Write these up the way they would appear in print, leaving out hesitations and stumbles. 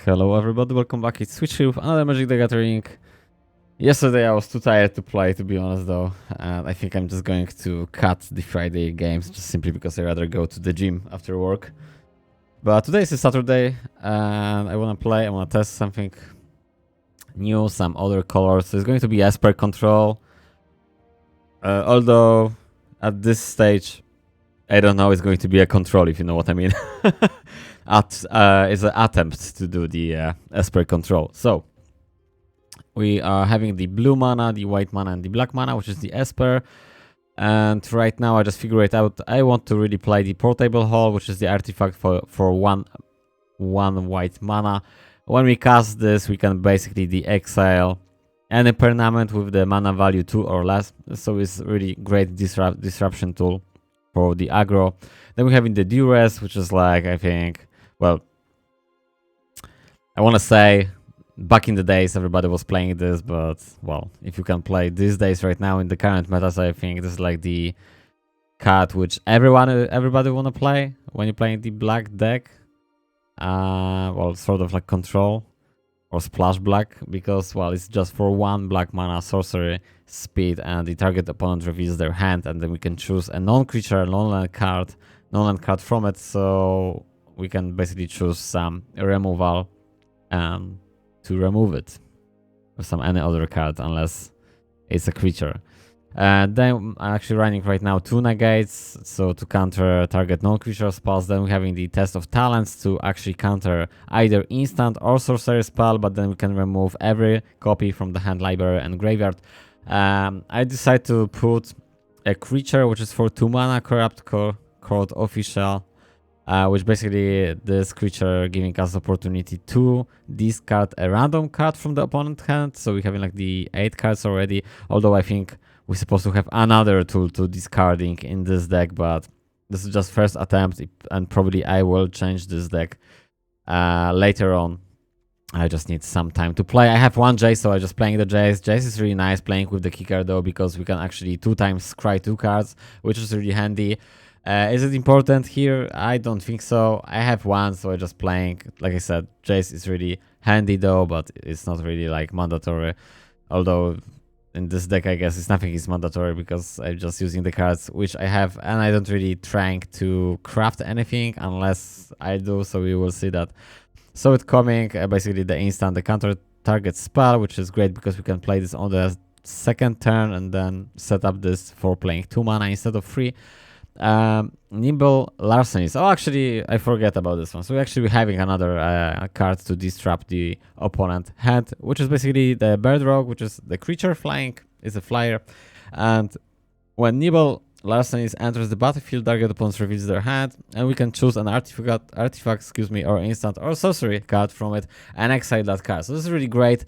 Hello everybody, welcome back. It's Switch with another Magic the Gathering. Yesterday I was too tired to play, to be honest though, and I think I'm just going to cut the Friday games just simply because I rather go to the gym after work. But today is a Saturday and I want to play, I want to test something new, some other colors. So it's going to be ESPER control, although at this stage I don't know it's going to be a control, if you know what I mean. It's an attempt to do the ESPER control. So we are having the blue mana, the white mana, and the black mana, which is the ESPER. And right now I just figure it out. I want to really play the portable hall, which is the artifact for one white mana. When we cast this, we can basically de-exile any permanent with the mana value 2 or less. So it's really great disruption tool for the aggro. Then we have in the duress, which is like, I think, well, I want to say back in the days everybody was playing this, but well, if you can play these days right now in the current metas, I think this is like the card which everybody want to play when you're playing the black deck. Well, sort of like control or splash black, because well, it's just for one black mana sorcery speed, and the target opponent reveals their hand, and then we can choose a non-creature non-land card from it. So we can basically choose some removal to remove it, or some any other card unless it's a creature. And then I'm actually running right now 2 negates, so to counter target non-creature spells. Then we're having the test of talents to actually counter either instant or sorcery spell, but then we can remove every copy from the hand, library, and graveyard. I decided to put a creature which is for 2 mana, Corrupt Court Official, which basically this creature giving us opportunity to discard a random card from the opponent hand. So we're having like the 8 cards already, although I think we're supposed to have another tool to discarding in this deck, but this is just first attempt, and probably I will change this deck later on. I just need some time to play. I have 1 Jace, so I'm just playing the Jace. Jace is really nice playing with the kicker though, because we can actually 2 times scry 2 cards, which is really handy. Is it important here? I don't think so. I have 1, so I'm just playing. Like I said, Jace is really handy though, but it's not really like mandatory. Although in this deck, I guess nothing is mandatory because I'm just using the cards which I have, and I don't really trying to craft anything unless I do. So we will see that. So it's coming basically the instant, the counter target spell, which is great because we can play this on the second turn and then set up this for playing 2 mana instead of 3. Nimble Larcenies. Oh, actually, I forget about this one. So we're actually having another card to disrupt the opponent hand, which is basically the Bird Rogue, which is the creature flying, is a flyer. And when Nimble Larcenies enters the battlefield, target opponent reveals their hand, and we can choose an artifact, or instant or sorcery card from it and exile that card. So this is really great.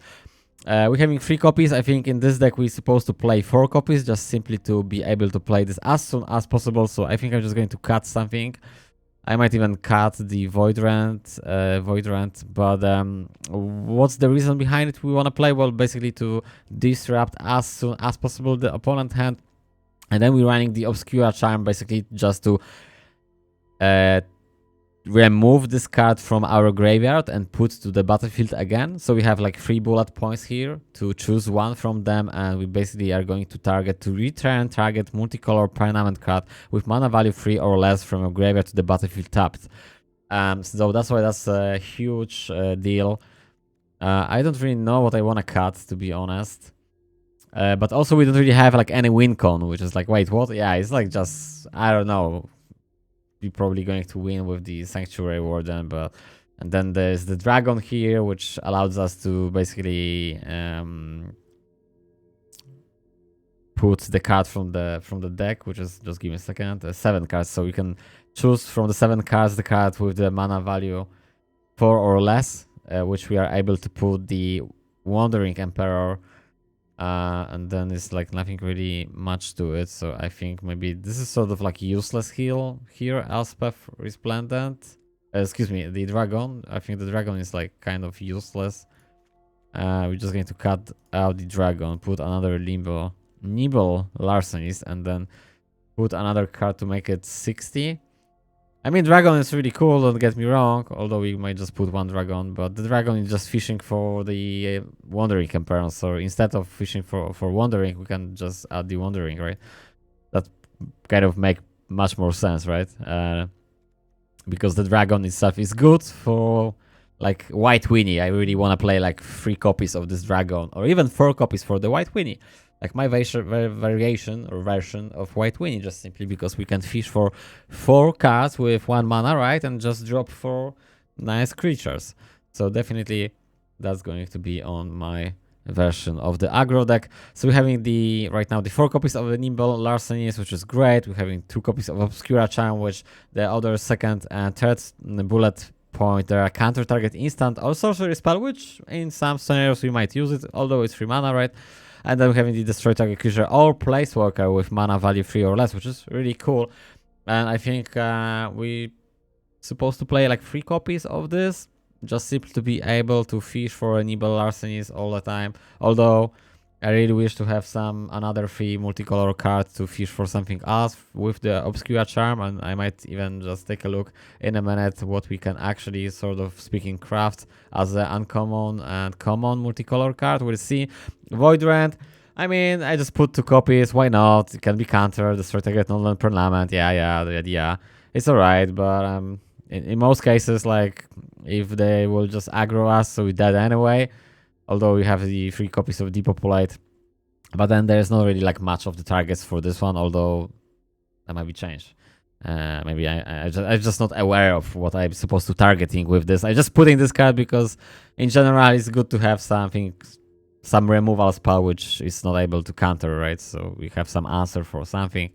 We're having 3 copies. I think in this deck we're supposed to play 4 copies, just simply to be able to play this as soon as possible. So I think I'm just going to cut something. I might even cut the Void Rant, but what's the reason behind it? We want to play, well, basically to disrupt as soon as possible the opponent hand, and then we're running the Obscura Charm basically just to remove this card from our graveyard and put to the battlefield again. So we have like 3 bullet points here to choose 1 from them, and we basically are going to return target multicolor permanent card with mana value 3 or less from a graveyard to the battlefield tapped. So that's why that's a huge deal. I don't really know what I want to cut, to be honest. But also we don't really have like any win con, which is like, wait, what? Yeah, it's like just, I don't know. We're probably going to win with the Sanctuary Warden, and then there's the Dragon here, which allows us to basically put the card from the deck, which is, just give me a second, 7 cards. So we can choose from the 7 cards the card with the mana value 4 or less, which we are able to put the Wandering Emperor. And then it's like nothing really much to it, so I think maybe this is sort of like useless heal here. Elspeth Resplendent, excuse me, the Dragon. I think the Dragon is like kind of useless. We're just going to cut out the Dragon, put another Nimble Larcenies, and then put another card to make it 60. I mean, dragon is really cool, don't get me wrong, although we might just put one dragon, but the dragon is just fishing for the wandering Capenna, so instead of fishing for wandering, we can just add the wandering, right? That kind of make much more sense, right? Because the dragon itself is good for like White Winnie. I really want to play like 3 copies of this dragon, or even 4 copies for the White Winnie. Like my variation or version of White Winnie, just simply because we can fish for 4 cards with 1 mana, right? And just drop 4 nice creatures. So definitely that's going to be on my version of the aggro deck. So we're having right now the 4 copies of the Nimble Larcenies, which is great. We're having 2 copies of Obscura Charm, which the other second and third bullet point, there are counter target instant or sorcery spell, which in some scenarios we might use it, although it's 3 mana, right? And then we're having the destroy target creature or placeworker with mana value 3 or less, which is really cool. And I think we supposed to play like 3 copies of this, just simply to be able to fish for Nimble Larcenies all the time. Although I really wish to have another 3 multicolor cards to fish for something else with the Obscura Charm, and I might even just take a look in a minute what we can actually, sort of speaking, craft as an uncommon and common multicolor card. We'll see. Void Rend, I mean, I just put 2 copies, why not? It can be countered, the target non-land permanent, yeah, it's alright, but in most cases, like, if they will just aggro us, so we're dead anyway. Although we have the 3 copies of Depopulate. But then there's not really like much of the targets for this one, although that might be changed. Maybe I'm just not aware of what I'm supposed to targeting with this. I'm just putting this card because in general it's good to have some removal spell which is not able to counter, right? So we have some answer for something.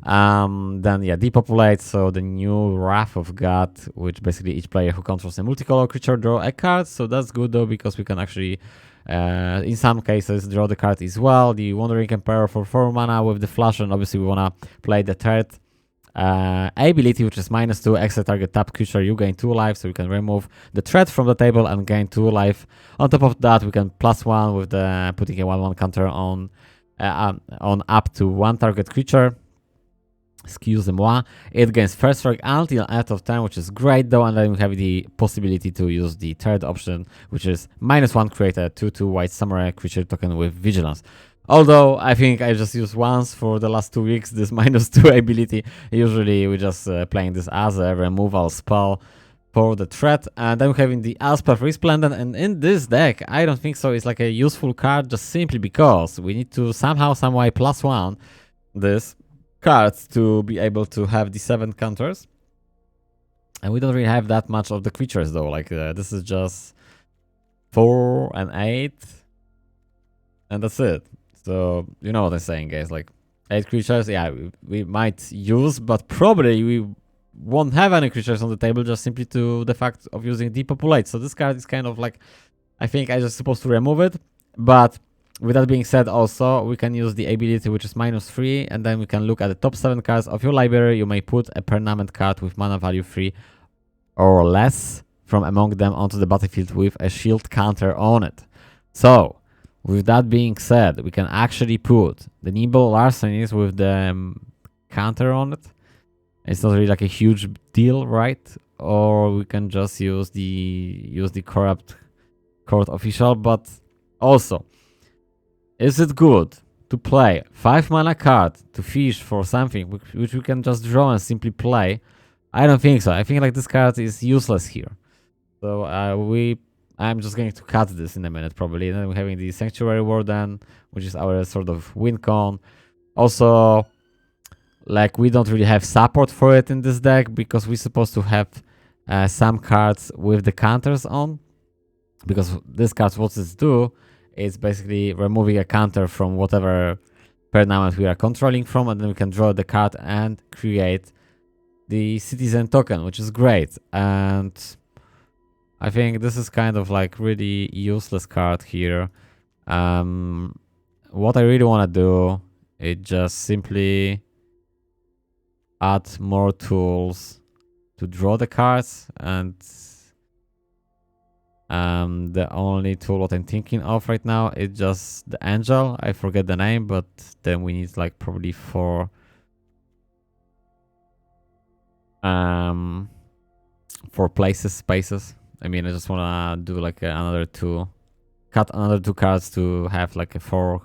Then yeah, Depopulate, so the new Wrath of God, which basically each player who controls a multicolor creature draw a card. So that's good though, because we can actually in some cases draw the card as well. The Wandering Emperor for 4 mana with the flash, and obviously we wanna play the third ability, which is -2 extra target tap creature, you gain 2 life, so we can remove the threat from the table and gain 2 life. On top of that, we can +1 with the putting a 1/1 counter on up to 1 target creature. Excusez-moi. It gains first strike until end of turn, which is great though, and then we have the possibility to use the third option, which is -1, create a 2/2 white samurai creature token with vigilance. Although I think I just used once for the last 2 weeks this -2 ability. Usually we just playing this as a removal spell for the threat. And then we're having the ESPER Resplendent, and in this deck I don't think so it's like a useful card, just simply because we need to somehow, someway +1 this cards to be able to have the 7 counters, and we don't really have that much of the creatures though. Like this is just 4 and 8, and that's it. So you know what I'm saying, guys. Like 8 creatures, yeah, we might use, but probably we won't have any creatures on the table, just simply to the fact of using Depopulate. So this card is kind of like, I think I'm just supposed to remove it, but with that being said, also, we can use the ability, which is -3, and then we can look at the top 7 cards of your library. You may put a permanent card with mana value 3 or less from among them onto the battlefield with a shield counter on it. So, with that being said, we can actually put the Nimble Larcenies with the counter on it. It's not really like a huge deal, right? Or we can just use the Corrupt Court Official, but also, is it good to play 5 mana card to fish for something which we can just draw and simply play? I don't think so. I think like this card is useless here. So I'm just going to cut this in a minute probably. And then we're having the Sanctuary Warden, which is our sort of win con. Also, like we don't really have support for it in this deck because we're supposed to have some cards with the counters on. Because this card, what does it do? It's basically removing a counter from whatever permanent we are controlling from, and then we can draw the card and create the citizen token, which is great. And I think this is kind of like really useless card here. What I really want to do is just simply add more tools to draw the cards, and the only tool what I'm thinking of right now is just the Angel. I forget the name, but then we need like probably 4 For places, spaces. I mean, I just wanna do like another two, cut another 2 cards to have like a four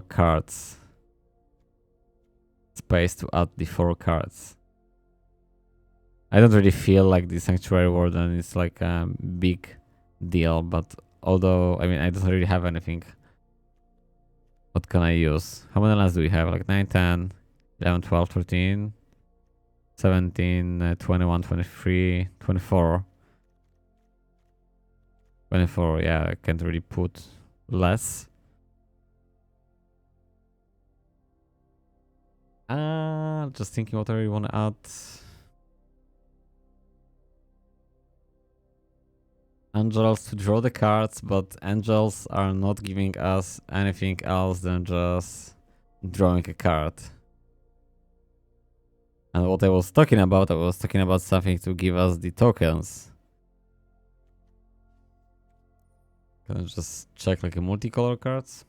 cards space to add the 4 cards. I don't really feel like the Sanctuary Warden is like a big deal, but although, I mean, I don't really have anything. What can I use? How many lands do we have? Like 9, 10, 11, 12, 13, 17, 21, 23, 24. 24, yeah, I can't really put less. Just thinking what I really want to add. Angels to draw the cards, but angels are not giving us anything else than just drawing a card. And what I was talking about something to give us the tokens. Can I just check like a multicolor cards?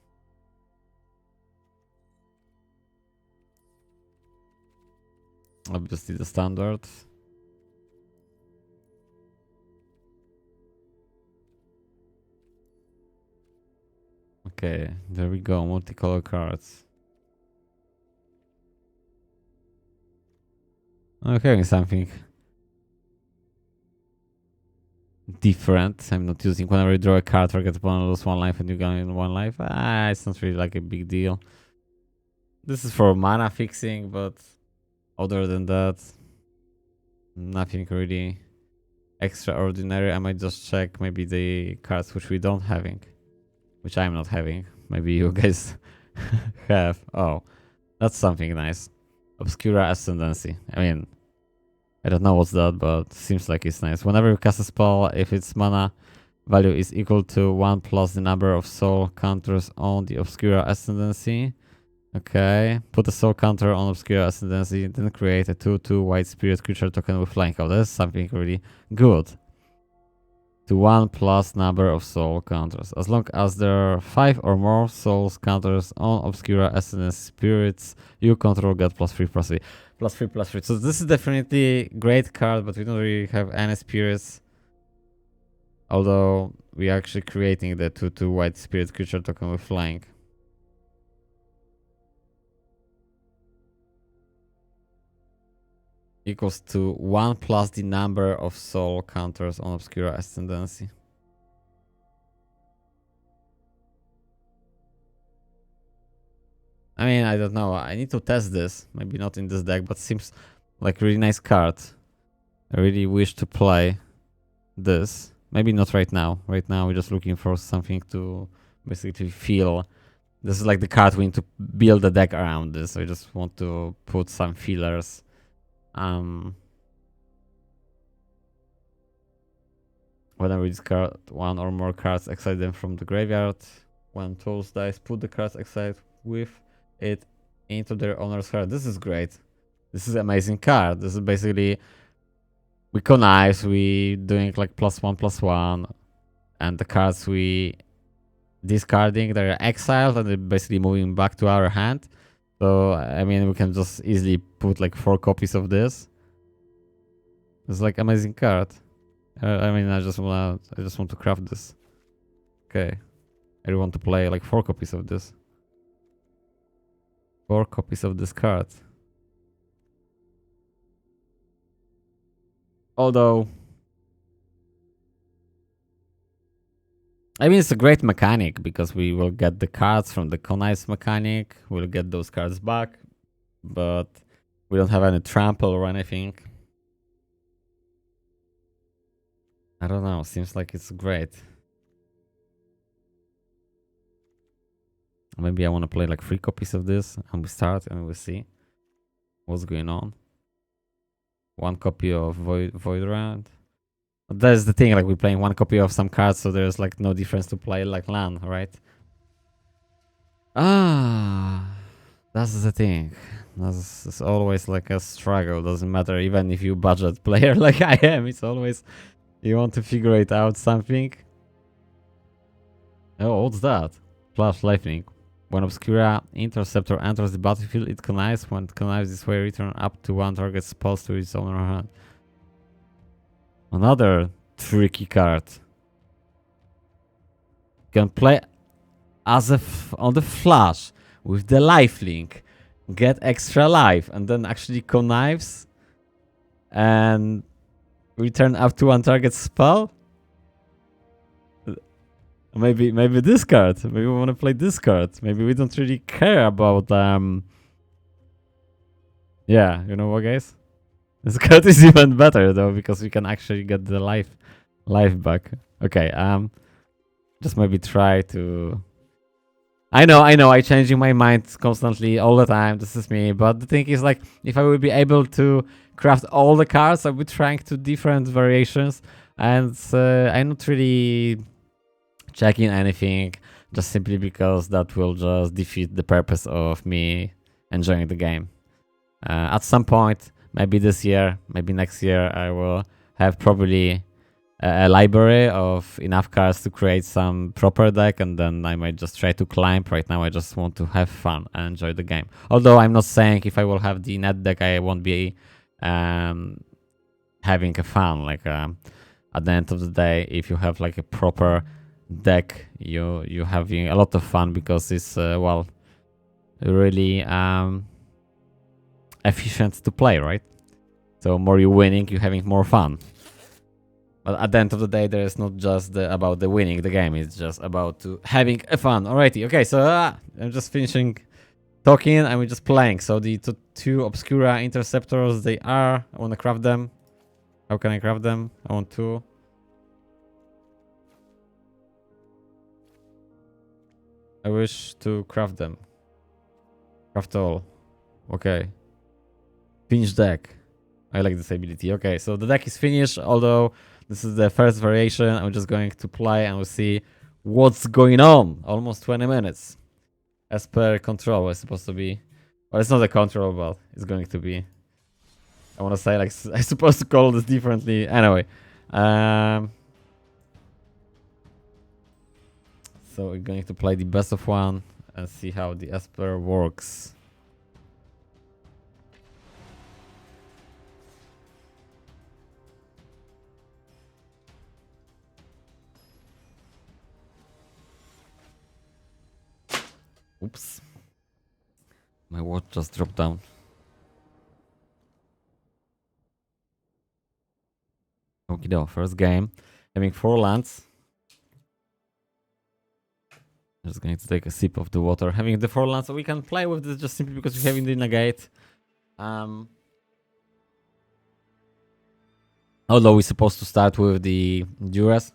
Obviously the standard. Okay, there we go, multicolor cards. Okay, something different. I'm not using whenever you draw a card, forget opponent lose 1 life and you gain 1 life. It's not really like a big deal. This is for mana fixing, but other than that, nothing really extraordinary. I might just check maybe the cards which we don't having. Which I'm not having. Maybe you guys have. Oh, that's something nice. Obscura Ascendancy. I mean, I don't know what's that, but seems like it's nice. Whenever you cast a spell, if its mana value is equal to 1 plus the number of soul counters on the Obscura Ascendancy. Okay. Put a soul counter on Obscura Ascendancy, then create a 2/2 white spirit creature token with flying. Oh, that's something really good. To 1 plus number of soul counters. As long as there are 5 or more souls counters on Obscura Essence spirits, you control get +3/+3. +3/+3. So this is definitely great card, but we don't really have any spirits. Although we are actually creating the 2/2 white spirit creature token with flying. Equals to 1 plus the number of soul counters on Obscura Ascendancy. I mean, I don't know. I need to test this. Maybe not in this deck, but seems like a really nice card. I really wish to play this. Maybe not right now. Right now, we're just looking for something to basically feel. This is like the card we need to build a deck around this. I just want to put some feelers. Whenever you discard 1 or more cards, exile them from the graveyard. When tools dies, put the cards exiled with it into their owner's card. This is great. This is an amazing card. This is basically we connive, we doing like +1/+1, and the cards we discarding, they're exiled and they're basically moving back to our hand. So I mean, we can just easily put like 4 copies of this. It's like amazing card. I mean, I just want to craft this. Okay, I want to play like 4 copies of this. 4 copies of this card. Although, I mean, it's a great mechanic because we will get the cards from the connive mechanic. We'll get those cards back, but we don't have any trample or anything. I don't know. Seems like it's great. Maybe I want to play like 3 copies of this and we start and we see what's going on. 1 copy of Void Round. That's the thing, like we're playing 1 copy of some cards, so there's like no difference to play like land, right? That's the thing. It's always like a struggle. Doesn't matter, even if you budget player like I am, it's always you want to figure it out something. Oh, what's that? Flash lightning. When Obscura Interceptor enters the battlefield, it connives. When it connives this way, return up to one target spells to its owner hand. Another tricky card. You can play as on the flash with the lifelink, get extra life, and then actually connives and return up to one target spell. Maybe this card. Maybe we want to play this card. Maybe we don't really care about yeah, you know what, guys? This card is even better though because we can actually get the life back. Okay, just maybe try to. I know, I changing my mind constantly all the time. This is me, but the thing is, like, if I would be able to craft all the cards, I would try to different variations, and I'm not really checking anything just simply because that will just defeat the purpose of me enjoying the game. At some point, maybe this year, maybe next year, I will have probably a library of enough cards to create some proper deck, and then I might just try to climb. Right now I just want to have fun and enjoy the game. Although I'm not saying if I will have the net deck I won't be having a fun. Like at the end of the day, if you have like a proper deck, you're having a lot of fun because it's well, really efficient to play, right? So more you're winning, you're having more fun. But at the end of the day, there is not just about the winning the game. It's just about having a fun. Alrighty, okay. So I'm just finishing talking and we're just playing. So the two Obscura Interceptors, they are. I want to craft them. How can I craft them? I want to. I wish to craft them. Craft all. Okay. Finish deck. I like this ability. Okay, so the deck is finished, although this is the first variation. I'm just going to play and we'll see what's going on. Almost 20 minutes. As per control, it's supposed to be. Well, it's not a control, but it's going to be. I want to say, like, I'm supposed to call this differently. Anyway. So we're going to play the best of one and see how the ESPER works. Oops. My watch just dropped down. Okie doke, first game. Having 4 lands. Just going to take a sip of the water. Having the 4 lands, so we can play with this just simply because we're having the negate. Although we're supposed to start with the Duress.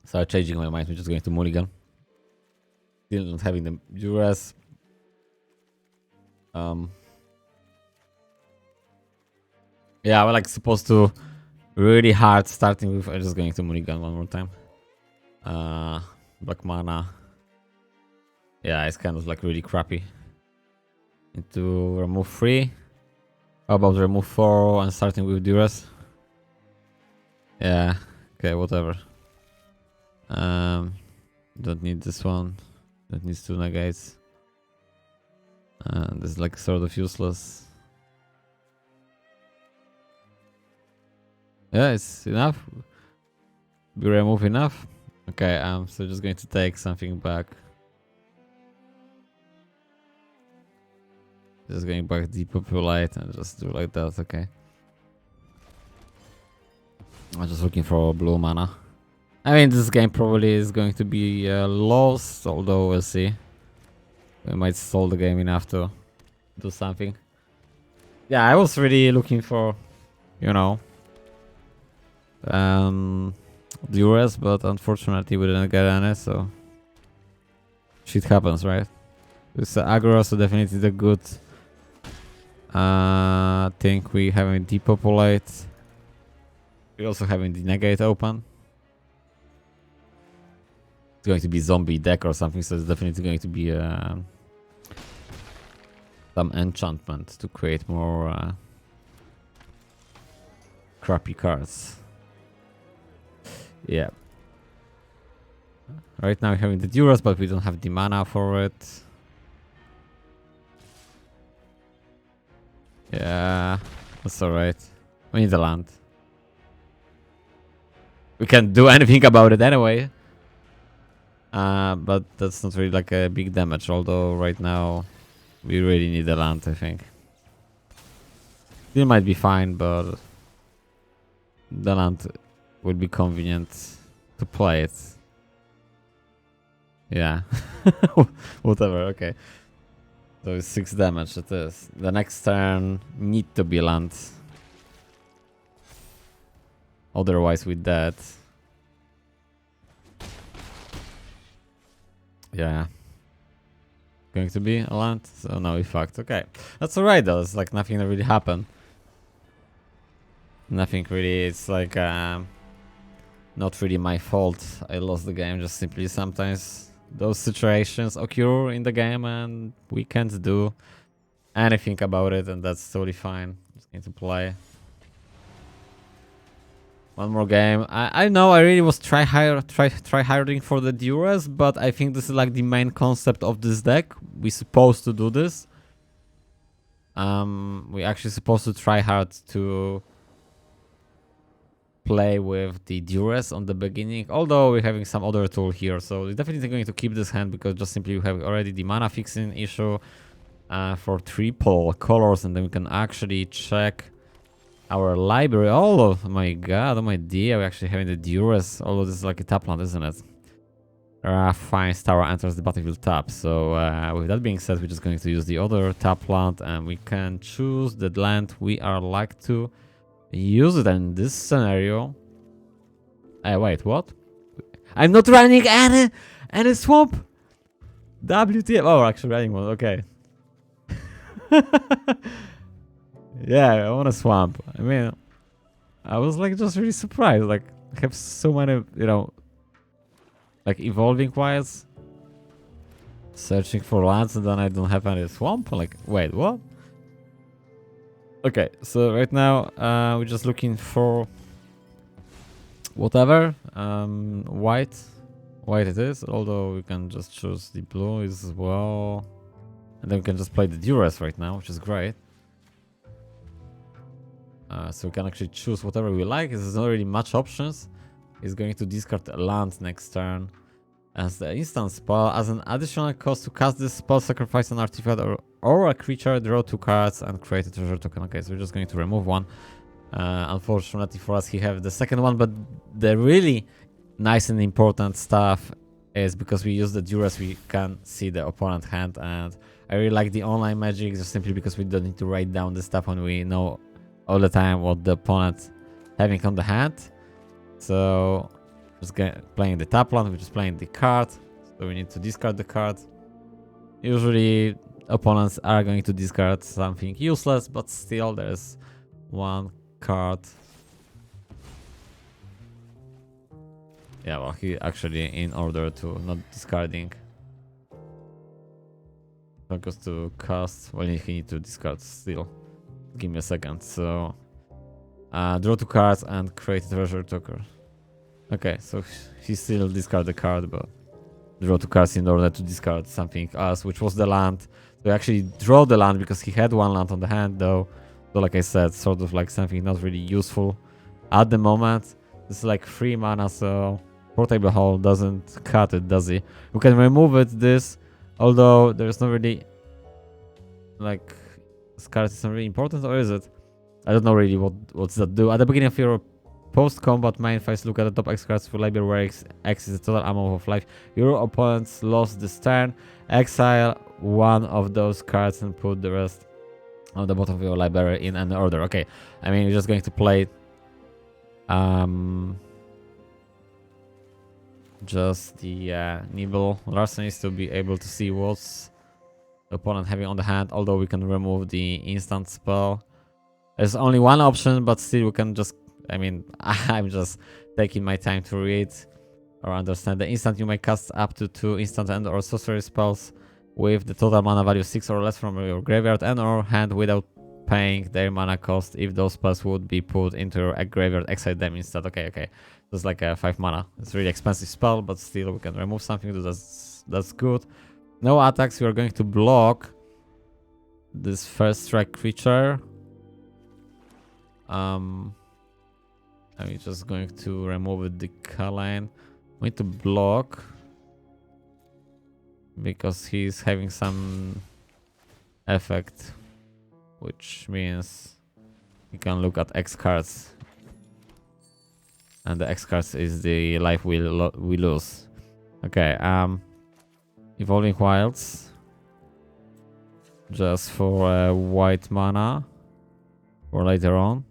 So changing my mind, we're just going to mulligan. Still not having the Duress. Yeah, we're like supposed to really hard starting with. I'm just going to mulligan one more time. Black mana. Yeah, it's kind of like really crappy. Need to remove 3. How about remove 4 and starting with Duress? Yeah, okay, whatever. Don't need this one. That needs 2 negates. This is like sort of useless. Yeah, it's enough. We remove enough. Okay, so just going to take something back. Just going back depopulate and just do like that. Okay. I'm just looking for blue mana. I mean, this game probably is going to be lost, although we'll see. We might stall the game enough to do something. Yeah, I was really looking for, you know, Duress, but unfortunately we didn't get any, so shit happens, right? It's aggro, so definitely the good thing we having depopulate. We're also having the negate open. It's going to be zombie deck or something, so it's definitely going to be some enchantment to create more crappy cards. Yeah. Right now we're having the Duras, but we don't have the mana for it. Yeah, that's alright. We need the land. We can't do anything about it anyway. But that's not really like a big damage, although right now we really need the land, I think. It might be fine, but the land would be convenient to play it. Yeah. Whatever, okay. So it's 6 damage, it is. The next turn need to be land. Otherwise we're dead. Yeah. Going to be a land? So no, we fucked. Okay. That's alright though. It's like nothing really happened. Nothing really. It's like not really my fault. I lost the game. Just simply sometimes those situations occur in the game and we can't do anything about it, and that's totally fine. Just need to play. One more game. I know I really was try harding for the Duras, but I think this is like the main concept of this deck. We're supposed to do this. We actually supposed to try hard to play with the Duras on the beginning, although we're having some other tool here, so we're definitely going to keep this hand because just simply we have already the mana fixing issue for triple colors, and then we can actually check our library. Oh my god, oh my dear, we're actually having the Duras, although this is like a tap land, isn't it? Fine, Star enters the battlefield tap. So with that being said, we're just going to use the other tap land, and we can choose the land we are like to use it in this scenario. Wait, what? I'm not running any swamp. WTF? Oh, we're actually running one. Okay. Yeah, I want a swamp. I mean, I was like just really surprised. Like, I have so many, you know, like evolving wilds, searching for lands, and then I don't have any swamp. Like, wait, what? Okay, so right now we're just looking for whatever white it is. Although we can just choose the blue as well, and then we can just play the Duras right now, which is great. So we can actually choose whatever we like. There's not really much options. He's going to discard a land next turn as the instant spell. As an additional cost to cast this spell, sacrifice an artifact or a creature, draw 2 cards and create a treasure token. Okay, so we're just going to remove one. Unfortunately for us, he have the second one, but the really nice and important stuff is because we use the Duras, we can see the opponent hand, and I really like the online magic just simply because we don't need to write down the stuff when we know all the time what the opponent having on the hand. So just playing the tap land, we're just playing the card, so we need to discard the card. Usually opponents are going to discard something useless, but still there's one card. Yeah, well, he actually, in order to not discarding, focus to cast, well, he need to discard still. Give me a second. So draw 2 cards and create a treasure token. Okay, so he still discard the card, but draw 2 cards in order to discard something else, which was the land. So actually draw the land because he had 1 land on the hand, though. So like I said, sort of like something not really useful at the moment. This is like 3 mana, so Portable Hole doesn't cut it, does he? We can remove it, this, although there's not really like this card is not really important, or is it? I don't know really what's that do. At the beginning of your post-combat main phase, look at the top X cards for library where X is the total amount of life your opponents lost this turn. Exile 1 of those cards and put the rest on the bottom of your library in an order. Okay, I mean, you're just going to play just the Nibble Larcenies to be able to see what's the opponent having on the hand, although we can remove the instant spell. There's only one option, but still we can just, I mean, I'm just taking my time to read or understand. The instant you may cast up to 2 instant and or sorcery spells with the total mana value 6 or less from your graveyard and or hand without paying their mana cost if those spells would be put into your graveyard, exile them instead. Okay, okay. So it's like a 5 mana. It's a really expensive spell, but still we can remove something. That's good. No attacks. We are going to block this first strike creature. I'm just going to remove the Kaline. We need to block because he's having some effect, which means you can look at X cards, and the X cards is the life we lose. Okay, Evolving Wilds, just for white mana for later on.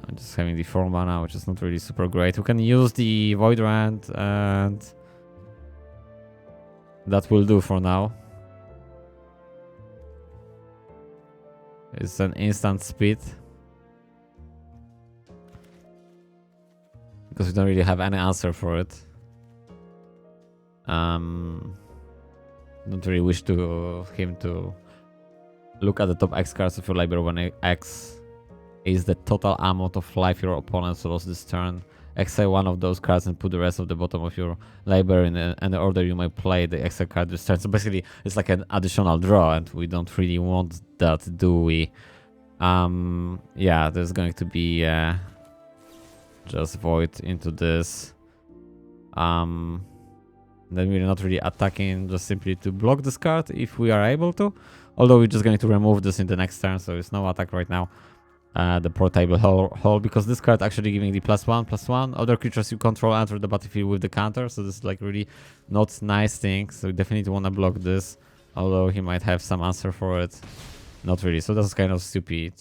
I'm just having the 4 mana, which is not really super great. We can use the Void Rend, and that will do for now. It's an instant speed, because we don't really have any answer for it. Don't really wish him to look at the top X cards of your library when X is the total amount of life your opponent lost this turn. Exile one of those cards and put the rest of the bottom of your library in the order you might play the exile card this turn. So basically, it's like an additional draw, and we don't really want that, do we? Yeah, there's going to be just Void into this. Then we're not really attacking, just simply to block this card if we are able to. Although we're just going to remove this in the next turn, so it's no attack right now. The portable hole, because this card actually giving the +1/+1. Other creatures you control enter the battlefield with the counter, so this is like really not nice thing. So we definitely want to block this, although he might have some answer for it. Not really, so that's kind of stupid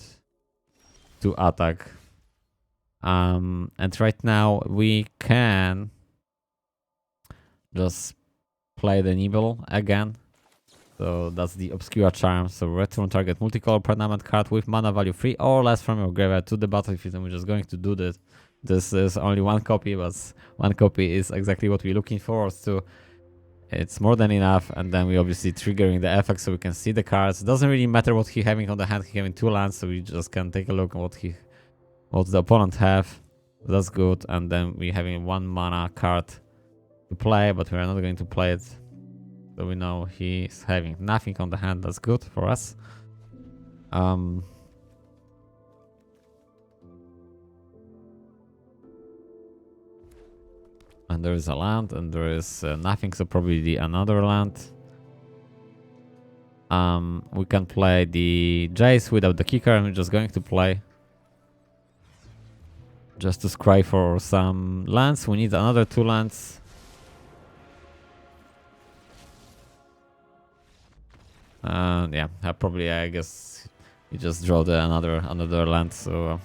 to attack. And right now we can just play the Nibble again. So that's the Obscura Charm. So return target multicolor permanent card with mana value 3 or less from your graveyard to the battlefield, and we're just going to do this. This is only 1 copy, but 1 copy is exactly what we're looking for. So it's more than enough, and then we obviously triggering the effect so we can see the cards. It doesn't really matter what he having on the hand. He having 2 lands, so we just can take a look at what the opponent have. That's good, and then we having 1 mana card to play, but we are not going to play it. So we know he's having nothing on the hand. That's good for us. And there is a land, and there is nothing, so probably another land. We can play the Jace without the kicker, and we're just going to play just to scry for some lands. We need another 2 lands. Yeah, probably I guess you just draw the another land, so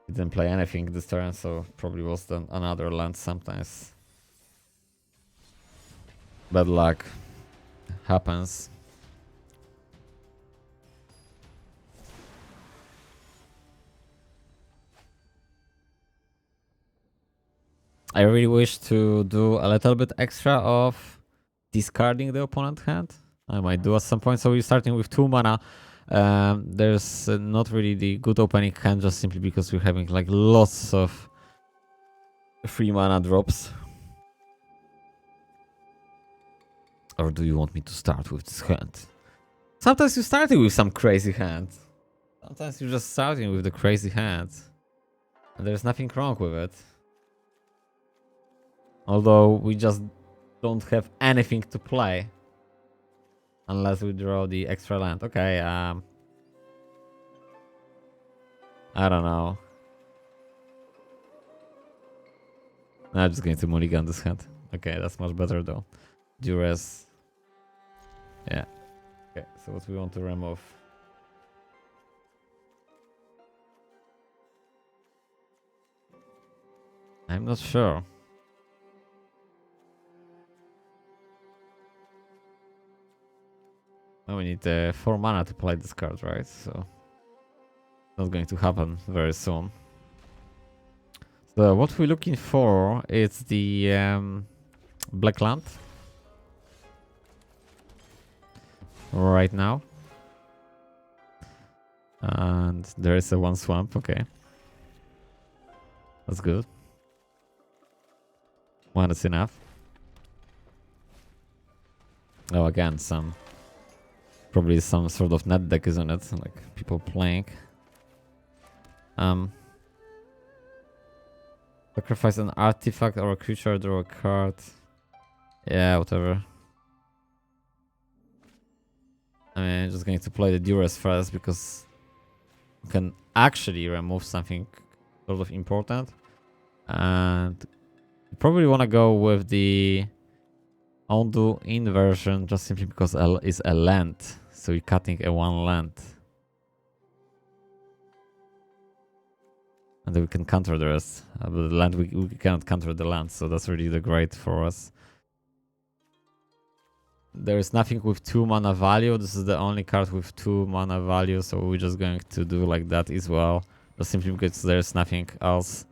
he didn't play anything this turn, so probably was then another land sometimes. Bad luck happens. I really wish to do a little bit extra of discarding the opponent hand. I might do at some point. So we're starting with 2 mana. There's not really the good opening hand, just simply because we're having like lots of 3 mana drops. Or do you want me to start with this hand? Sometimes you're starting with some crazy hand. Sometimes you're just starting with the crazy hand. And there's nothing wrong with it. Although we just don't have anything to play unless we draw the extra land. Okay, I don't know. I'm just going to mulligan this hand. Okay, that's much better though. Duress. Yeah. Okay, so what we want to remove? I'm not sure. Oh, we need 4 mana to play this card, right? So not going to happen very soon. So what we're looking for is the black land right now. And there is a 1 swamp, okay. That's good. 1 is enough. Oh, again, probably some sort of net deck, isn't it? Like people playing. Sacrifice an artifact or a creature, draw a card. Yeah, whatever. I mean, I'm just going to play the Duress first because you can actually remove something sort of important. And you probably want to go with the undo inversion just simply because L is a land. So you're cutting a 1 land. And then we can counter the rest. But the land, we cannot counter the land, so that's really the great for us. There is nothing with 2 mana value. This is the only card with 2 mana value, so we're just going to do like that as well. Just simply because there's nothing else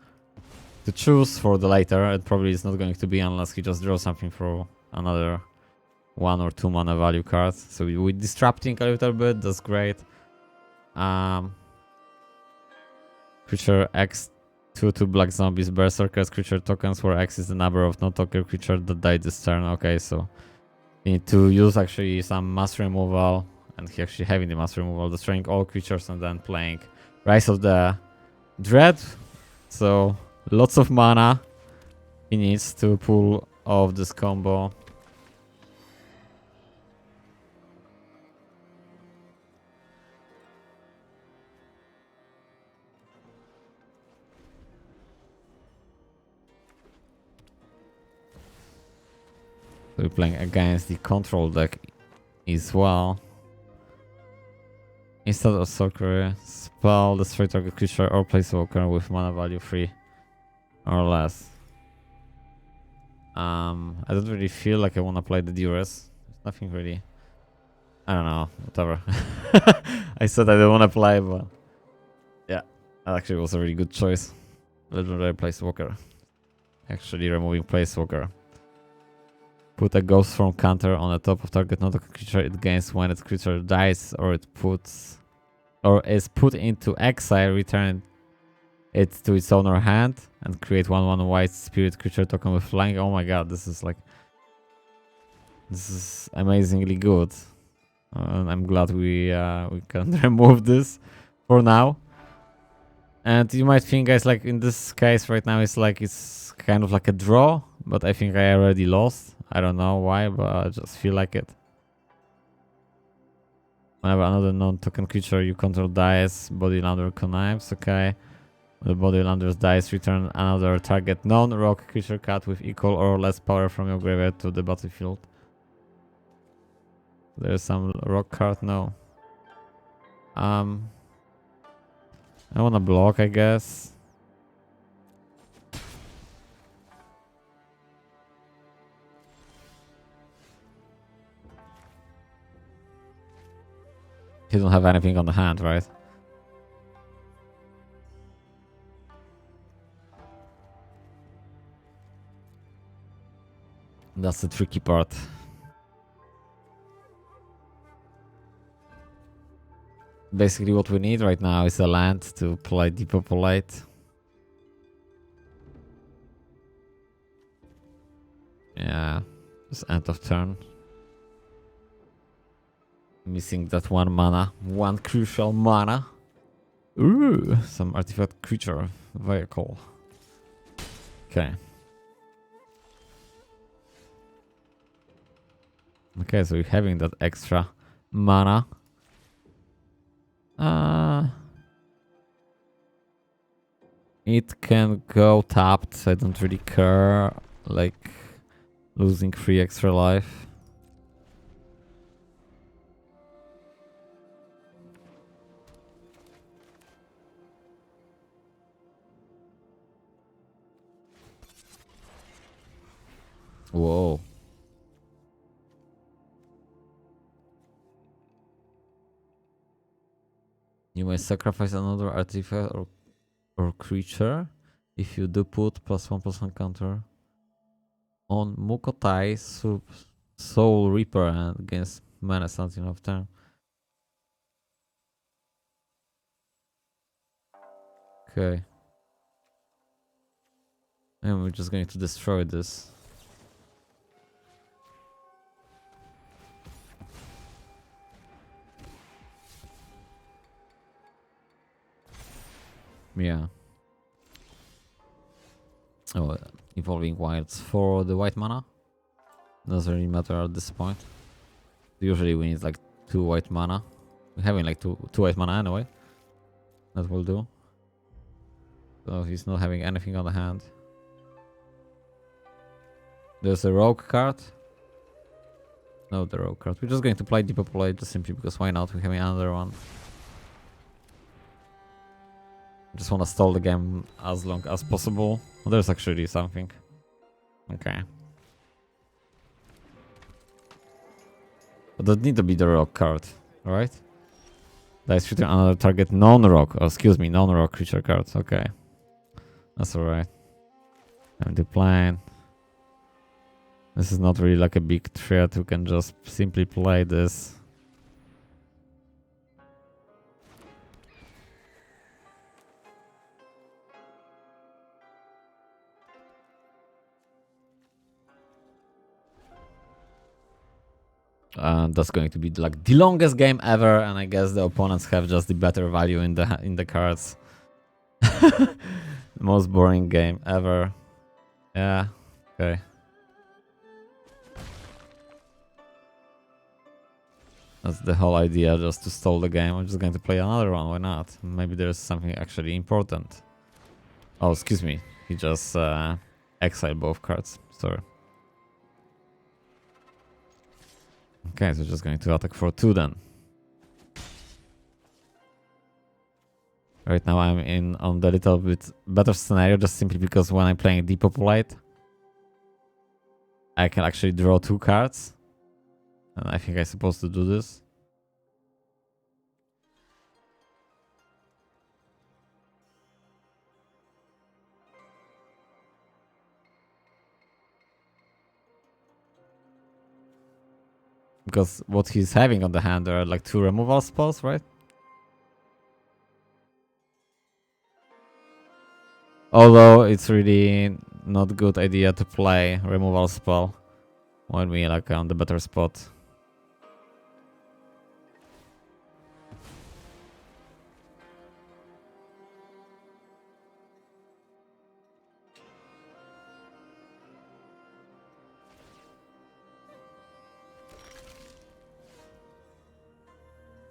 to choose for the later. It probably is not going to be unless he just draws something for another 1 or 2 mana value card. So we're disrupting a little bit, that's great. Creature X 2 black zombies, berserkers, creature tokens where X is the number of non-token creature that died this turn. Okay, so we need to use actually some mass removal, and he actually having the mass removal, destroying all creatures and then playing Rise of the Dread. So lots of mana he needs to pull off this combo. So we're playing against the control deck as well. Instead of sorcery, spell, destroy target creature or planeswalker with mana value 3 or less. I don't really feel like I want to play the Duress. There's nothing really. I don't know, whatever. I said I don't want to play, but yeah, that actually was a really good choice. Legendary Planeswalker. Actually removing Planeswalker. Put a ghost form counter on the top of target non-token creature. It gains when its creature dies or is put into exile. Return it to its owner hand and create 1/1 white spirit creature token with flying. Oh my god, this is amazingly good. I'm glad we can remove this for now. And you might think, guys, like in this case right now, it's kind of like a draw, but I think I already lost. I don't know why, but I just feel like it. Whenever another non-token creature you control dies, Bodylander connives, okay. When the Bodylander dies, return another target non-rock creature card with equal or less power from your graveyard to the battlefield. There's some rock card, no. I wanna block, I guess. He don't have anything on the hand, right? That's the tricky part. Basically what we need right now is a land to play depopulate. Yeah, just end of turn. Missing that 1 mana, 1 crucial mana. Ooh, some artifact creature vehicle. Okay. Okay, so we're having that extra mana. It can go tapped. I don't really care. Like losing 3 extra life. Whoa. You may sacrifice another artifact or creature. If you do put +1/+1 counter on Mukotai Soul Reaper and against Mana something of turn. Okay. And we're just going to destroy this. Yeah. Oh, Evolving Wilds for the white mana. Doesn't really matter at this point. Usually we need like 2 white mana. We're having like two white mana anyway. That will do. So he's not having anything on the hand. There's a rogue card. No, the rogue card. We're just going to play Depopulate just simply because why not? We're having another one. Just want to stall the game as long as possible. Oh, there's actually something. Okay. But that need to be the rock card, right? Dice shooting another target non-rock. Oh, excuse me, non-rock creature cards. Okay. That's alright. Empty plane. This is not really like a big threat. We can just simply play this. That's going to be like the longest game ever, and I guess the opponents have just the better value in the cards. Most boring game ever. Yeah. Okay. That's the whole idea, just to stall the game. I'm just going to play another one. Why not? Maybe there's something actually important. Oh, excuse me. He just exiled both cards. Sorry. Okay, so just going to attack for 2 then. Right now I'm in on the little bit better scenario just simply because when I'm playing Depopulate, I can actually draw 2 cards. And I think I'm supposed to do this. Because what he's having on the hand are like 2 removal spells, right? Although it's really not a good idea to play removal spell when we like on the better spot.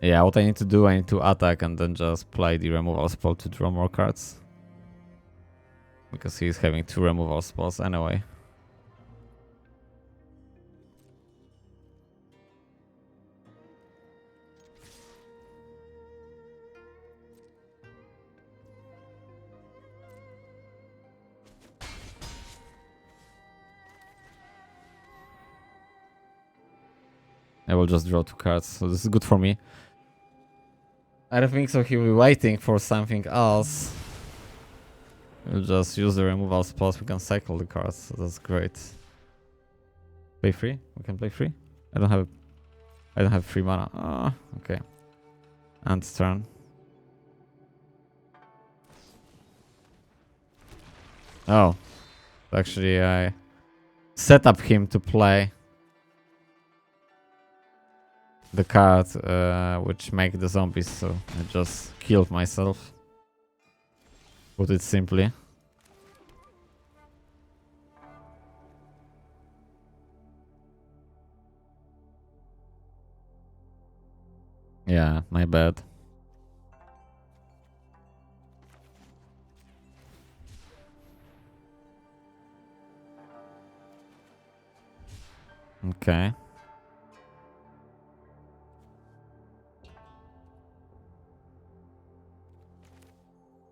Yeah, what I need to do, I need to attack and then just play the removal spell to draw more cards. Because he's having 2 removal spells anyway. I will just draw 2 cards, so this is good for me. I don't think so he'll be waiting for something else. We'll just use the removal spells, we can cycle the cards, so that's great. Play free? We can play free? I don't have free mana. Ah, okay. And turn. Oh. Actually I set up him to play the card which make the zombies, so I just killed myself. Put it simply. Yeah, my bad. Okay.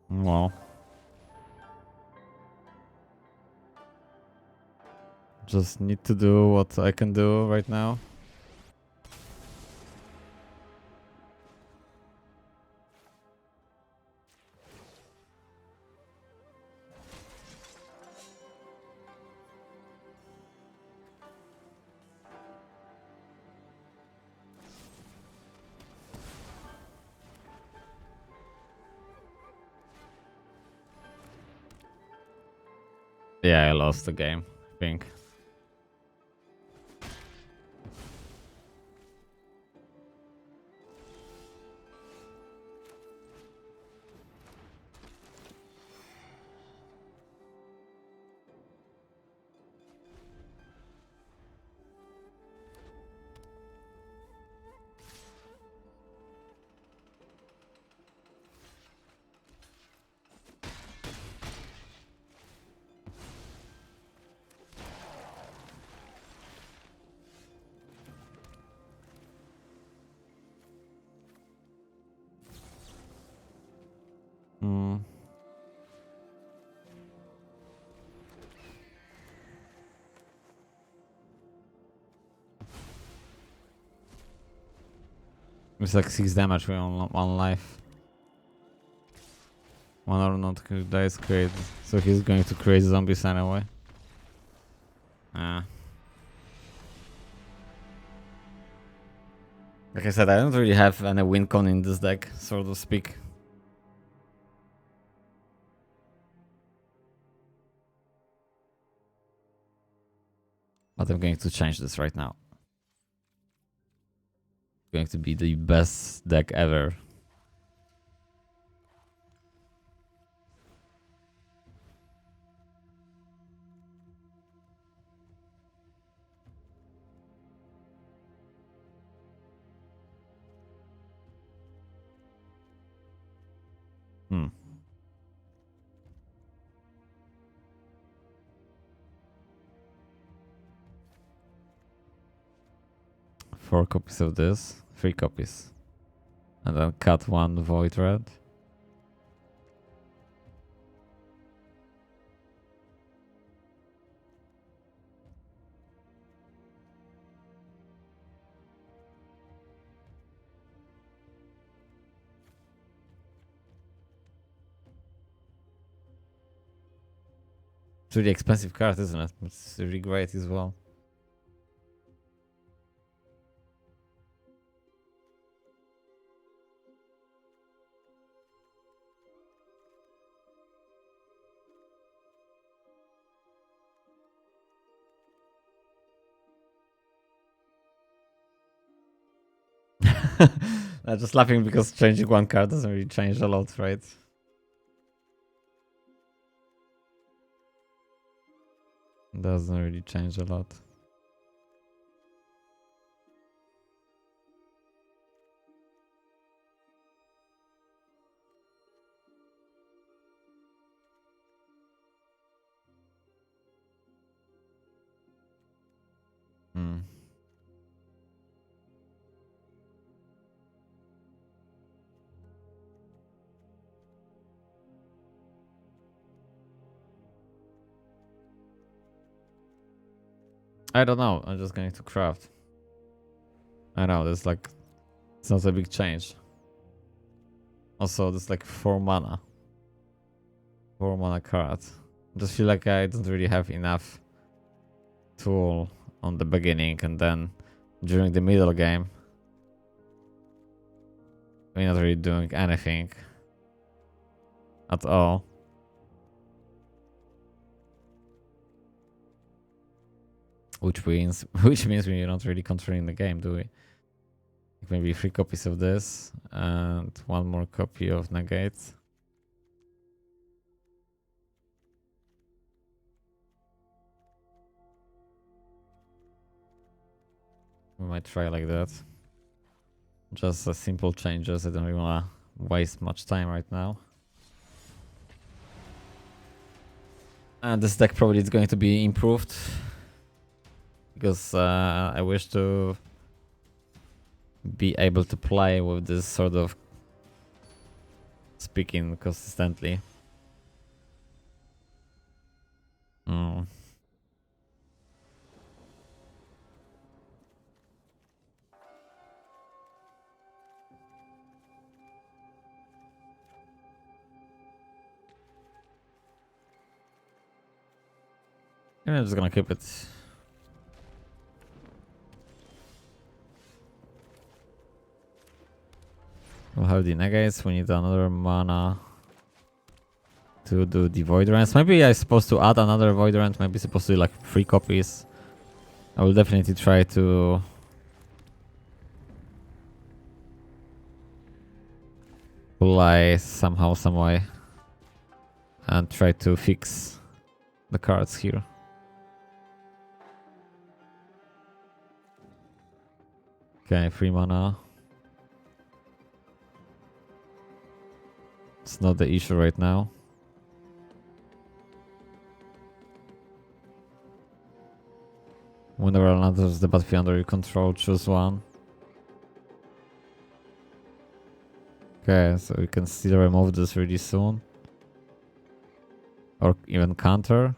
Well. Just need to do what I can do right now. Yeah, I lost the game, I think. Hmm. It's like 6 damage on 1 life. 1 or not dice create. So he's going to create zombies anyway. Like I said, I don't really have any win con in this deck, so to speak. But I'm going to change this right now. Going to be the best deck ever. Hmm. Four copies of this, 3 copies. And then cut 1 void red. It's really expensive card, isn't it? It's really great as well. I'm just laughing because changing 1 card doesn't really change a lot, right? Doesn't really change a lot. Hmm. I don't know, I'm just going to craft. I know, there's like, it's not a big change. Also, there's like 4 mana. 4 mana card. I just feel like I don't really have enough tool on the beginning, and then during the middle game, we're not really doing anything at all. Which means we're not really controlling the game, do we? Maybe 3 copies of this and 1 more copy of negate. We might try like that. Just simple changes. I don't really wanna waste much time right now. And this deck probably is going to be improved because I wish to be able to play with this sort of speaking consistently. Mm. I'm just gonna keep it. We'll have the negates. We need another mana to do the Void Rents. Maybe I'm supposed to add another Void Rent. Maybe supposed to do like 3 copies. I will definitely try to play somehow, some way, and try to fix the cards here. Okay, 3 mana. It's not the issue right now. Whenever enters the battlefield under your control, choose one. Okay, so we can still remove this really soon. Or even counter.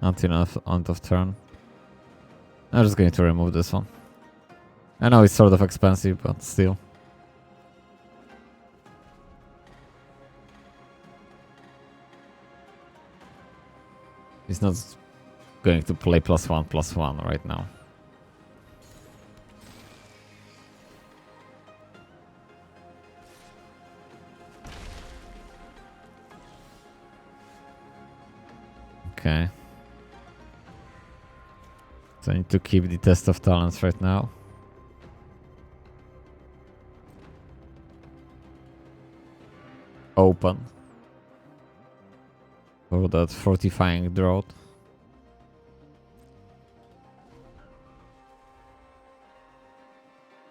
Until end of turn. I'm just going to remove this one. I know it's sort of expensive, but still. He's not going to play +1/+1 right now. Okay. So I need to keep the test of talents right now. Open. For that fortifying drought.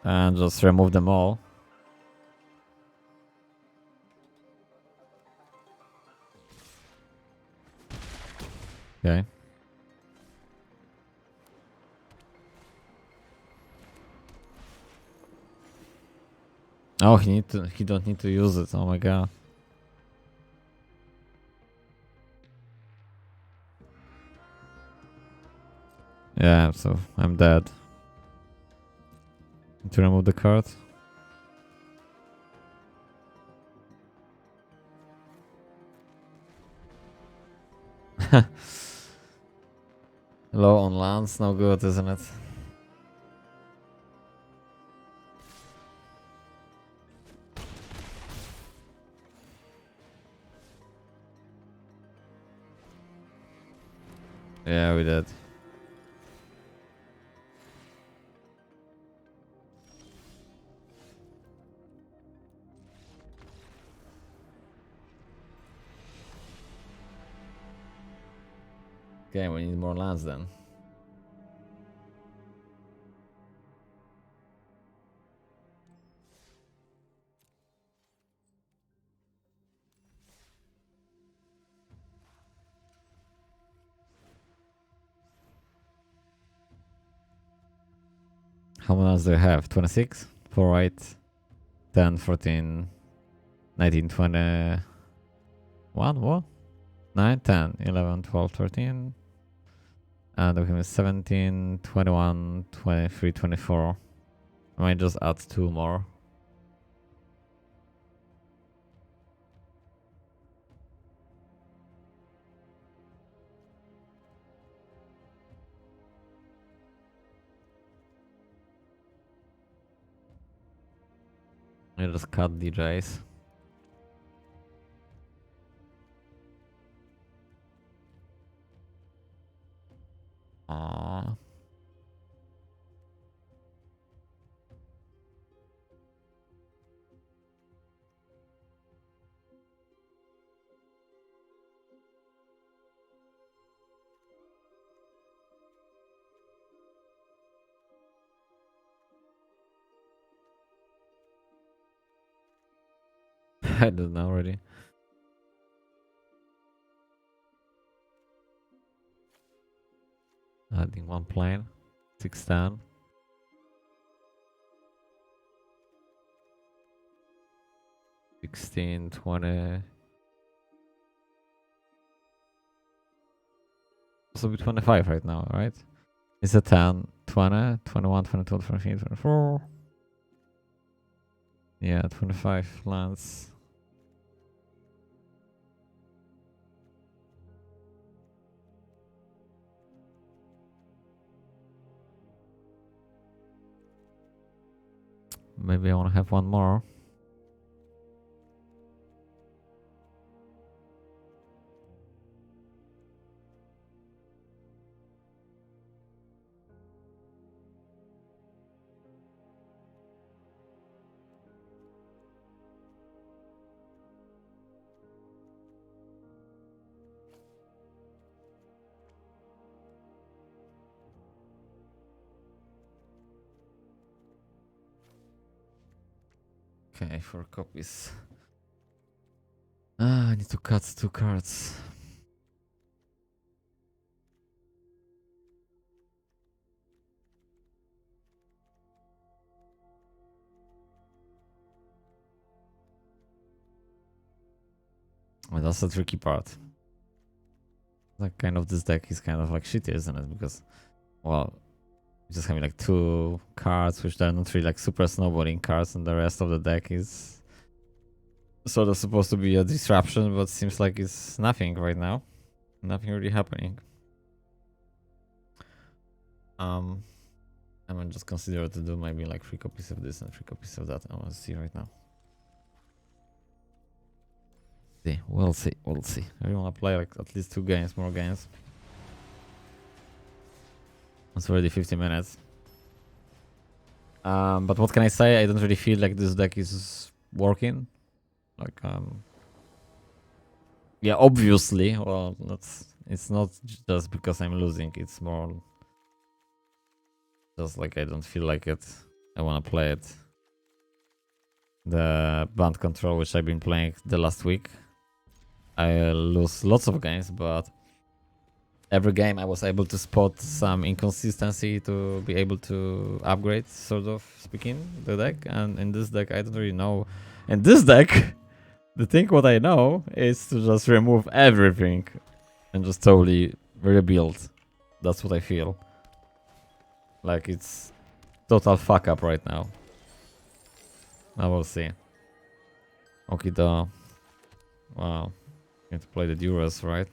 And just remove them all. Okay. Oh, he don't need to use it. Oh my god. Yeah, so I'm dead. Need to remove the card. Low on lands, no good, isn't it? Yeah, we did. Okay, we need more lands then. How many lands do I have? 26? 4 white, 10, 14, 19, 21, what? 9, 10, 11, 12, 13. And we have 17, 21, 23, 24. I might just add 2 more. I just cut DJs. Aww. I don't know already. Adding 1 plane. 6 10. 16, 20. This will be 25 right now, right? It's a 10, 20, 21, 22, 23, 24. Yeah, 25 lands. maybe I want to have one more. Okay, 4 copies. I need to cut 2 cards. Well, that's the tricky part. Like, kind of this deck is kind of like shitty, isn't it? Because, well, you just having like 2 cards, which are not really like super snowballing cards, and the rest of the deck is sort of supposed to be a disruption, but seems like it's nothing right now. Nothing really happening. I might just consider to do maybe like 3 copies of this and 3 copies of that. I want to see right now. See, we'll see, we'll see. I want to play like at least 2 games, more games. It's already 50 minutes. But what can I say? I don't really feel like this deck is working. Like, yeah, obviously. Well, it's not just because I'm losing. It's more just like I don't feel like it. I want to play it. The band control, which I've been playing the last week, I lose lots of games, but every game I was able to spot some inconsistency to be able to upgrade, sort of speaking, the deck. And in this deck, I don't really know. In this deck, the thing what I know is to just remove everything and just totally rebuild. That's what I feel. Like it's total fuck up right now. I will see. Okay, though. Wow. You have to play the Duras, right?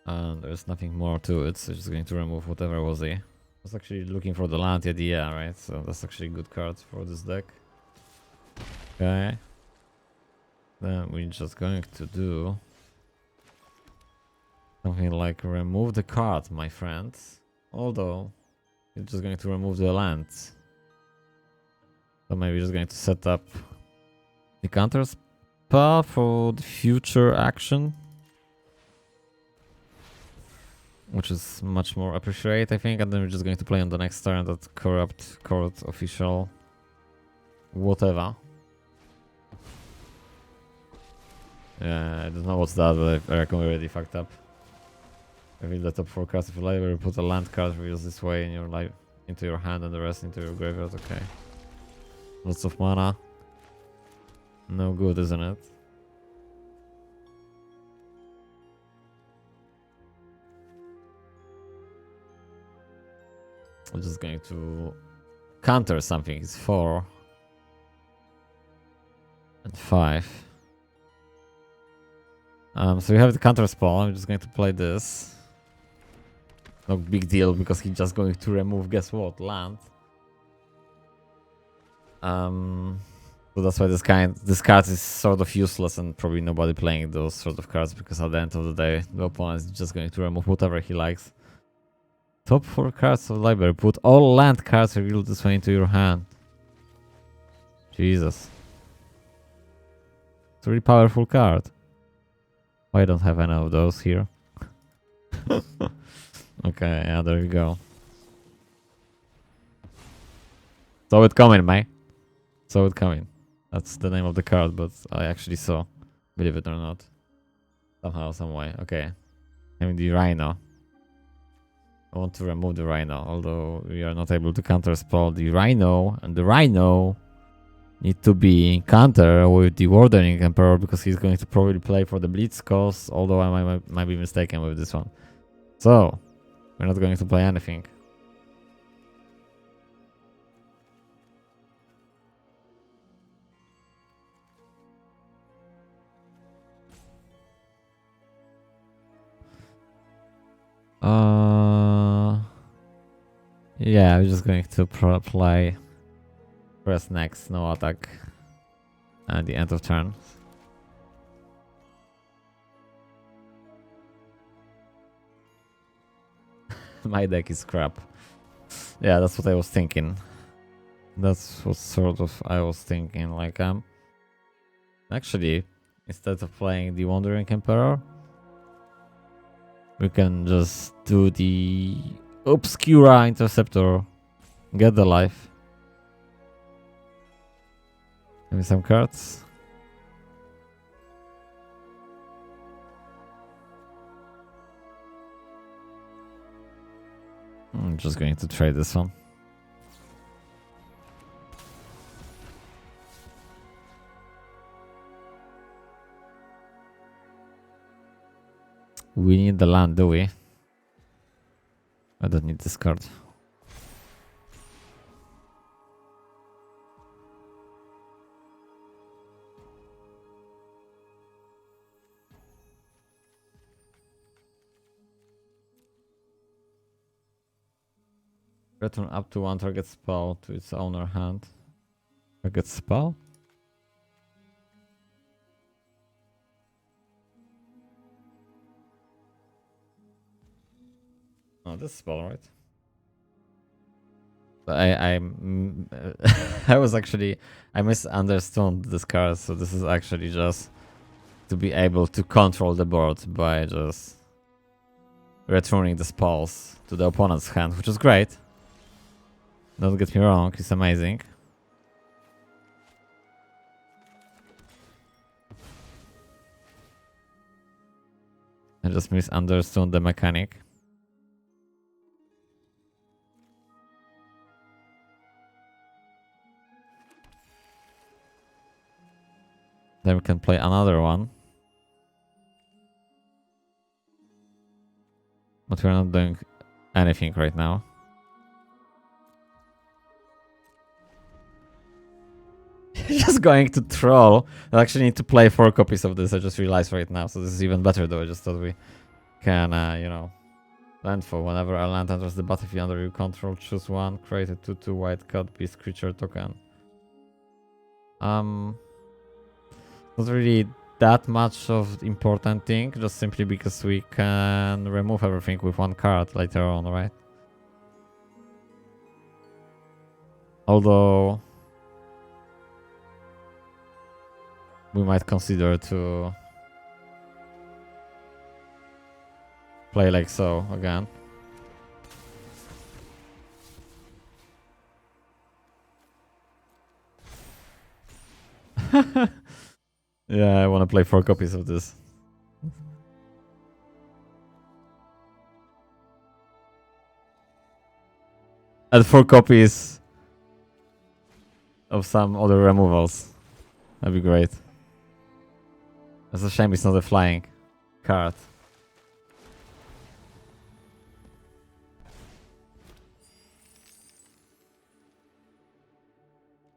And there's nothing more to it, so just going to remove whatever was there. I was actually looking for the land, yeah, right? So that's actually a good card for this deck. Okay. Then we're just going to do something like remove the card, my friends. Although, you're just going to remove the land. So maybe just going to set up the counter spell for the future action. Which is much more appreciated, I think. And then we're just going to play on the next turn that corrupt court official whatever. Yeah, I don't know what's that, but I reckon we already fucked up. Reveal the top 4 cards of your library, put a land card reveals this way in your life into your hand and the rest into your graveyard. Okay. Lots of mana. No good, isn't it? I'm just going to counter something. It's 4 and 5. So we have the counter spell. I'm just going to play this. No big deal because he's just going to remove, guess what, land. So that's why this card is sort of useless and probably nobody playing those sort of cards because at the end of the day, the opponent is just going to remove whatever he likes. Top 4 cards of the library. Put all land cards revealed this way into your hand. Jesus. It's a really powerful card. I don't have any of those here. Okay, yeah, there you go. Saw it coming, mate. Saw it coming. That's the name of the card, but I actually saw. Believe it or not. Somehow, some way. Okay. I mean the Rhino. I want to remove the Rhino, although we are not able to counterspell the Rhino, and the Rhino need to be counter with the Wardening Emperor because he's going to probably play for the Blitz cost, although I might be mistaken with this one. So, we're not going to play anything. Yeah, I'm just going to play press next, no attack at the end of turn. My deck is crap. Yeah, that's what I was thinking. That's what sort of I was thinking. Like, actually, instead of playing the Wandering Emperor, we can just do the Obscura Interceptor. Get the life. Give me some cards. I'm just going to trade this one. We need the land, do we? I don't need this card. Return up to one target spell to its owner hand. Target spell? Oh, this spell, right? I was actually, I misunderstood this card, so this is actually just to be able to control the board by just returning the spells to the opponent's hand, which is great. Don't get me wrong, it's amazing. I just misunderstood the mechanic. Then we can play another one. But we're not doing anything right now. Just going to troll. I actually need to play 4 copies of this, I just realized right now. So this is even better though. I just thought we can, you know, landfall. Whenever a land enters the battlefield under your control, choose one, create a 2/2 white cut beast creature token. Not really that much of important thing, just simply because we can remove everything with one card later on, right? Although we might consider to play like so again. Yeah, I want to play 4 copies of this. And 4 copies of some other removals. That'd be great. It's a shame it's not a flying card.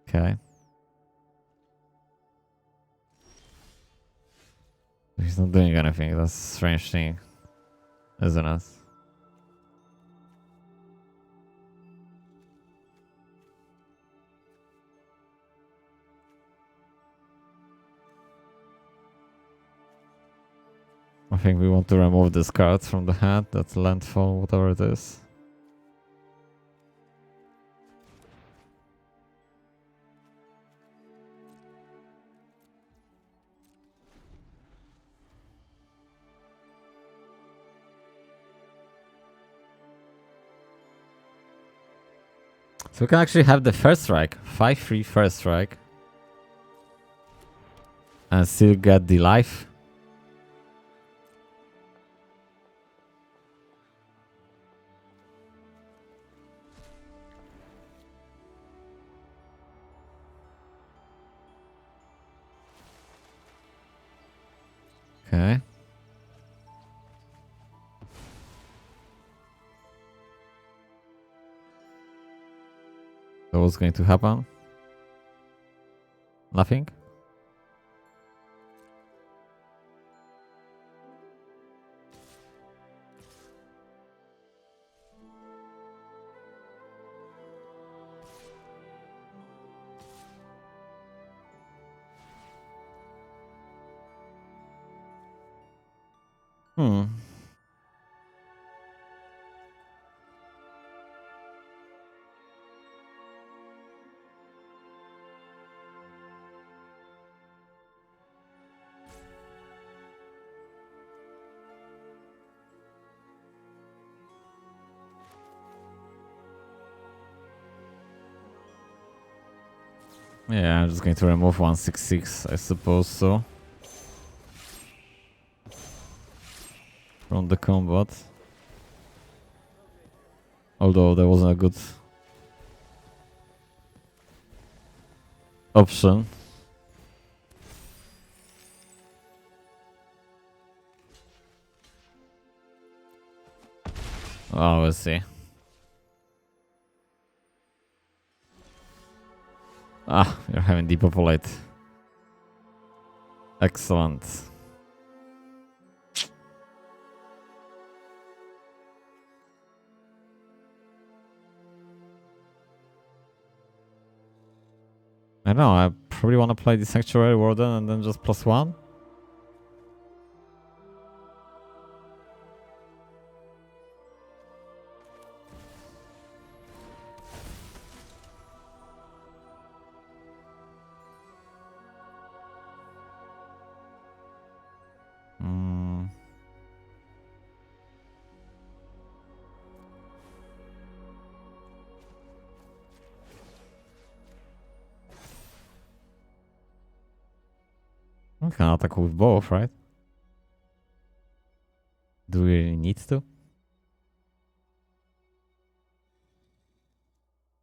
Okay. He's not doing anything. That's a strange thing, isn't it? I think we want to remove this card from the hand. That's landfall, whatever it is. So we can actually have the first strike, 5/3 first strike, and still get the life. Okay. So what's going to happen? Nothing? Hmm. Yeah, I'm just going to remove 166, I suppose so. From the combat. Although there wasn't a good option. Oh, we'll see. Ah, you're having depopulate. Excellent. I don't know, I probably want to play the Sanctuary Warden and then just +1. We can attack with both, right? Do we really need to?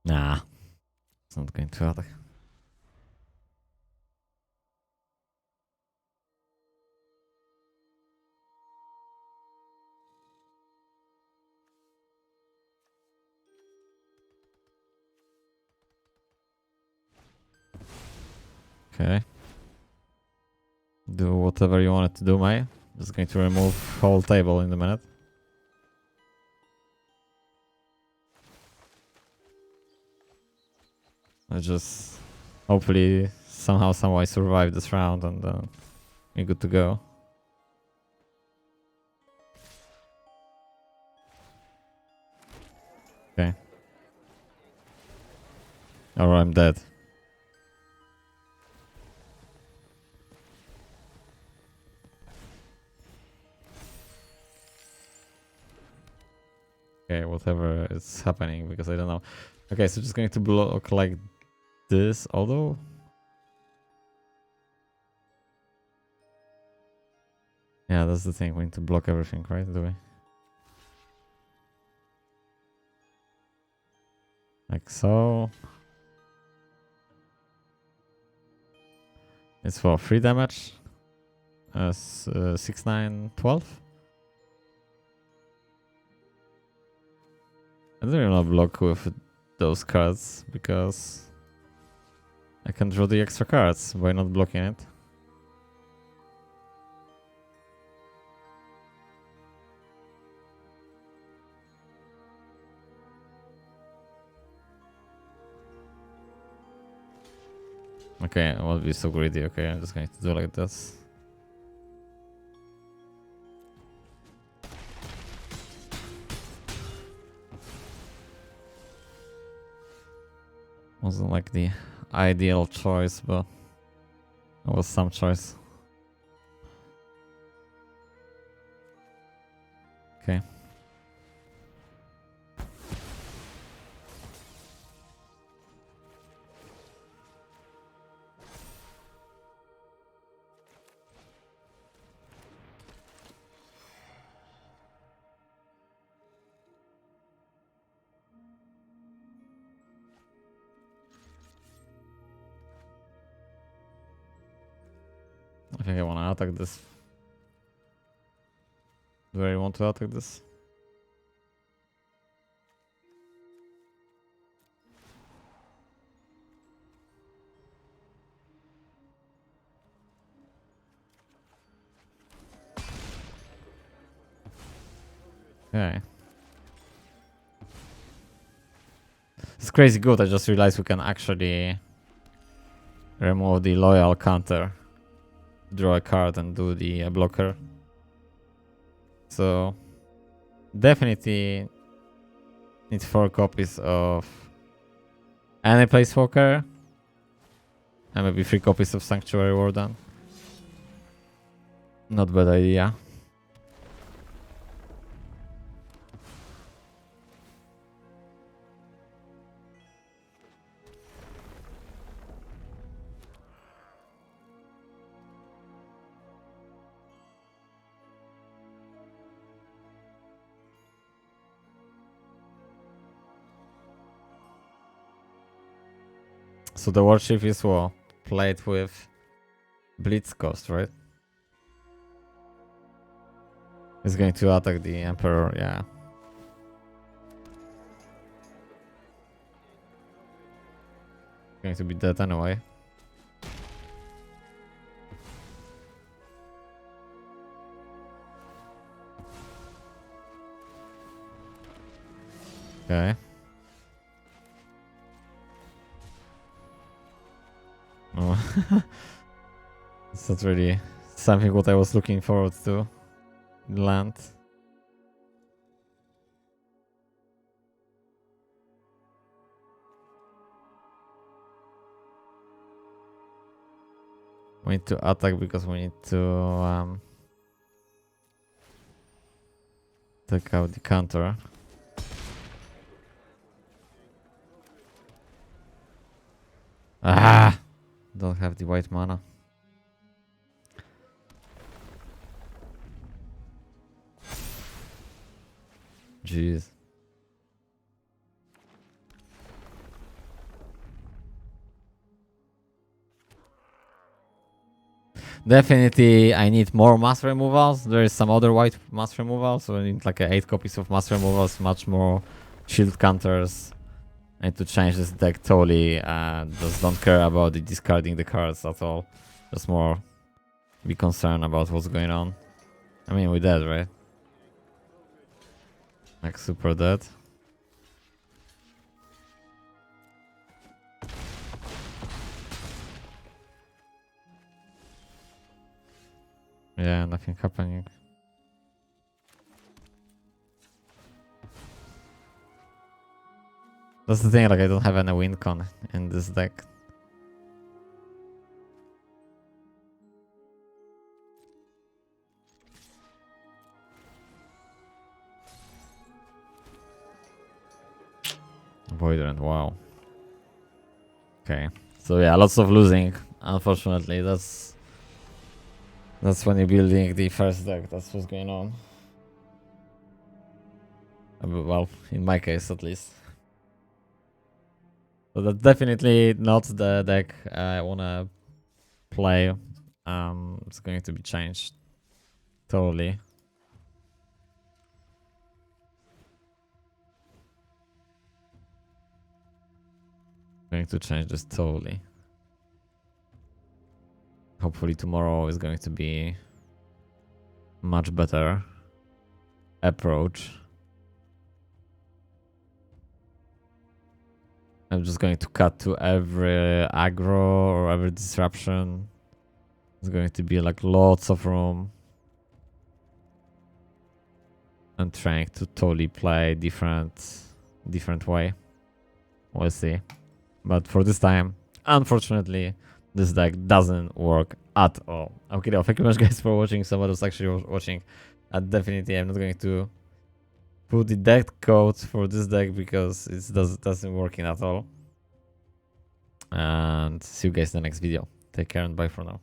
Nah. It's not going to attack. Okay. Do whatever you wanted to do, mate. Just going to remove whole table in a minute. I just hopefully somehow, some way survive this round and we're good to go. Okay. Or I'm dead. Okay, whatever is happening, because I don't know. Okay, so just going to block like this, although... Yeah, that's the thing, we need to block everything, right? Do we? Like so. It's for 3 damage. 6, 9, 12. I don't even want to block with those cards because I can draw the extra cards by not blocking it. Okay, I won't be so greedy. Okay, I'm just going to do like this. Wasn't like the ideal choice, but it was some choice. Okay. I think I want to attack this. Do I want to attack this? Okay. It's crazy good. I just realized we can actually remove the loyal counter, draw a card and do the blocker. So definitely need 4 copies of any Planeswalker and maybe 3 copies of Sanctuary Warden. Not bad idea. So the warship is what? Played with Blitz cost, right? It's going to attack the Emperor, yeah. Going to be dead anyway. Okay. Oh. It's not really something what I was looking forward to. Land. We need to attack because we need to take out the counter. Ah! Don't have the white mana. Jeez. Definitely, I need more mass removals. There is some other white mass removals, so I need like 8 copies of mass removals, much more shield counters. I need to change this deck totally. Just don't care about the discarding the cards at all. Just more be concerned about what's going on. I mean, we're dead, right? Like super dead. Yeah, nothing happening. That's the thing, like I don't have any win con in this deck. Voidrend, wow. Okay, so yeah, lots of losing, unfortunately. That's when you're building the first deck, that's what's going on. Well, in my case at least. So that's definitely not the deck I wanna play. It's going to be changed totally. Going to change this totally. Hopefully tomorrow is going to be much better approach. I'm just going to cut to every aggro or every disruption. It's going to be like lots of room. I'm trying to totally play different way. We'll see. But for this time, unfortunately, this deck doesn't work at all. Okay, thank you very much guys for watching. Someone was actually watching. Definitely I'm not going to put the deck code for this deck because it doesn't work at all. And see you guys in the next video. Take care and bye for now.